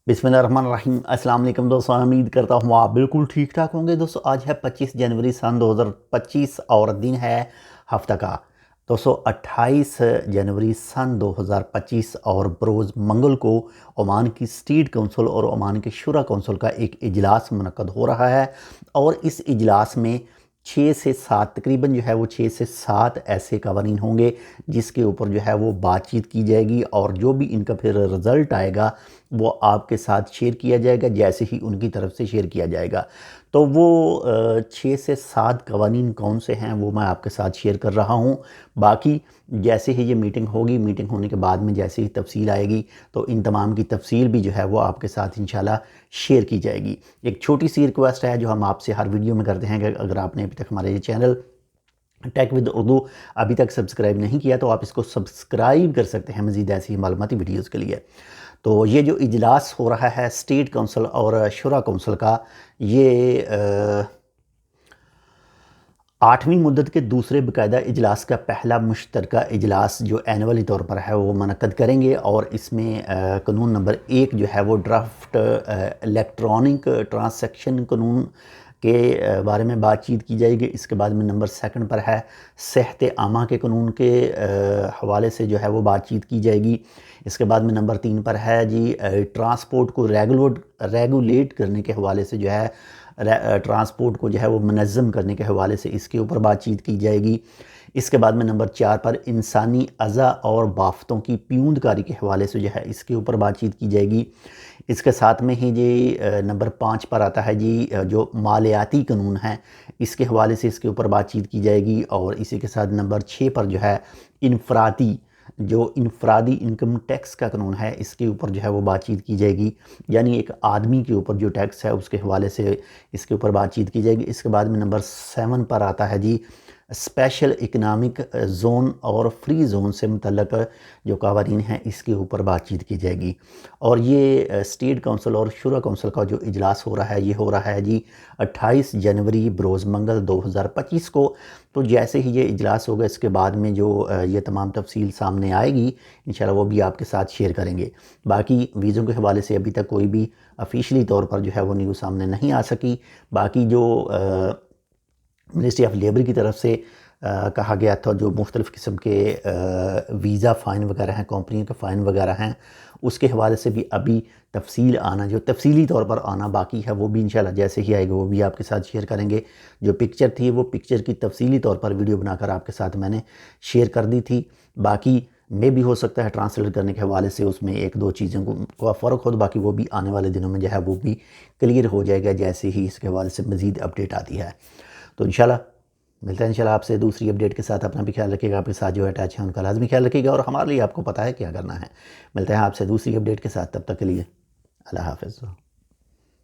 बिस्मिल्लाहिर्रहमानिर्रहीम। अस्सलाम वालेकुम दोस्तों, उम्मीद करता हूँ आप बिल्कुल ठीक ठाक होंगे। दोस्तों आज है 25 जनवरी सन 2025 और दिन है हफ्ता का। दोस्तों 28 जनवरी सन 2025 और बरोज़ मंगल को ओमान की स्टेट कौंसिल और ओमान के शुरा कौंसिल का एक इजलास मुनक्कद हो रहा है और इस इजलास में 6 से 7 तकरीबन जो है वो 6 से 7 ऐसे कवानीन होंगे जिसके ऊपर जो है वो बातचीत की जाएगी और जो भी इनका फिर रिज़ल्ट आएगा वो आपके साथ शेयर किया जाएगा जैसे ही उनकी तरफ से शेयर किया जाएगा। तो वो 6 से 7 कवानीन कौन से हैं वो मैं आपके साथ शेयर कर रहा हूँ। बाकी जैसे ही ये मीटिंग होगी, मीटिंग होने के बाद में जैसे ही तफसील आएगी तो इन तमाम की तफसील भी जो है वो आपके साथ इंशाल्लाह शेयर की जाएगी। एक छोटी सी रिक्वेस्ट है जो हम आपसे हर वीडियो में करते हैं कि अगर आपने अभी तक हमारे ये चैनल टेक विद उर्दू अभी तक सब्सक्राइब नहीं किया तो आप इसको सब्सक्राइब कर सकते हैं मज़ीद ऐसी मालूमाती वीडियोज़ के लिए। तो ये जो इजलास हो रहा है स्टेट कौंसिल और शुरा कौंसिल का, ये 8वीं मुद्दत के दूसरे बाकायदा इजलास का पहला मुश्तरका इजलास जो एनुअली तौर पर है वो मुनक्कद करेंगे और इसमें कानून नंबर 1 जो है वो ड्राफ्ट इलेक्ट्रॉनिक ट्रांसैक्शन कानून के बारे में बातचीत की जाएगी। इसके बाद में नंबर 2 पर है सेहत आमा के कानून के हवाले से जो है वो बातचीत की जाएगी। इसके बाद में नंबर 3 पर है जी ट्रांसपोर्ट को रेगुलेट करने के हवाले से जो है ट्रांसपोर्ट को जो है वो मनज़्ज़म करने के हवाले से इसके ऊपर बातचीत की जाएगी। इसके बाद में नंबर 4 पर इंसानी अज़ा और बाफ्तों की प्यूंदकारी के हवाले से जो है इसके ऊपर बातचीत की जाएगी। इसके साथ में ही जी नंबर 5 पर आता है जी जो मालियाती कानून है इसके हवाले से इसके ऊपर बातचीत की जाएगी। और इसी के साथ नंबर 6 पर जो है इनफरादी इनकम टैक्स का कानून है इसके ऊपर जो है वो बातचीत की जाएगी, यानी एक आदमी के ऊपर जो टैक्स है उसके हवाले से इसके ऊपर बातचीत की जाएगी। इसके बाद में नंबर 7 पर आता है जी स्पेशल इकनॉमिक ज़ोन और फ्री ज़ोन से मुतल्लक जो कवानीन हैं इसके ऊपर बातचीत की जाएगी। और ये स्टेट कौंसिल और शुरा कौंसिल का जो इजलास हो रहा है ये हो रहा है जी 28 जनवरी बरोज़ मंगल 2025 को। तो जैसे ही ये इजलास होगा इसके बाद में जो ये तमाम तफसील सामने आएगी इंशाल्लाह वो भी आपके साथ शेयर करेंगे। बाकी वीज़ों के हवाले से अभी तक कोई भी ऑफिशियली तौर पर जो है वो न्यूज़ सामने नहीं आ सकी। बाकी जो मिनिस्ट्री ऑफ लेबर की तरफ से कहा गया था जो मुख्तलिफ़ किस्म के वीज़ा फ़ाइन वगैरह हैं, कंपनियों के फ़ाइन वगैरह हैं, उसके हवाले से भी अभी तफसील आना जो तफसीली तौर पर आना बाकी है वो भी इंशाल्लाह जैसे ही आएगा वो भी आपके साथ शेयर करेंगे। जो पिक्चर थी वो पिक्चर की तफसीली तौर पर वीडियो बनाकर आपके साथ मैंने शेयर कर दी थी। बाकी में भी हो सकता है ट्रांसलेट करने के हवाले से उसमें 1-2 चीज़ों को फ़र्क हो, तो बाकी वो भी आने वाले दिनों में जो है वो भी क्लियर हो जाएगा जैसे ही इसके हवाले से मज़ीद अपडेट आती है। तो इंशाल्लाह मिलता है इंशाल्लाह आपसे दूसरी अपडेट के साथ। अपना भी ख्याल रखिएगा, आपके साथ जो अटैच है उनका लाजमी ख्याल रखिएगा और हमारे लिए आपको पता है क्या करना है। मिलते हैं आपसे दूसरी अपडेट के साथ, तब तक के लिए अल्लाह हाफ़िज़।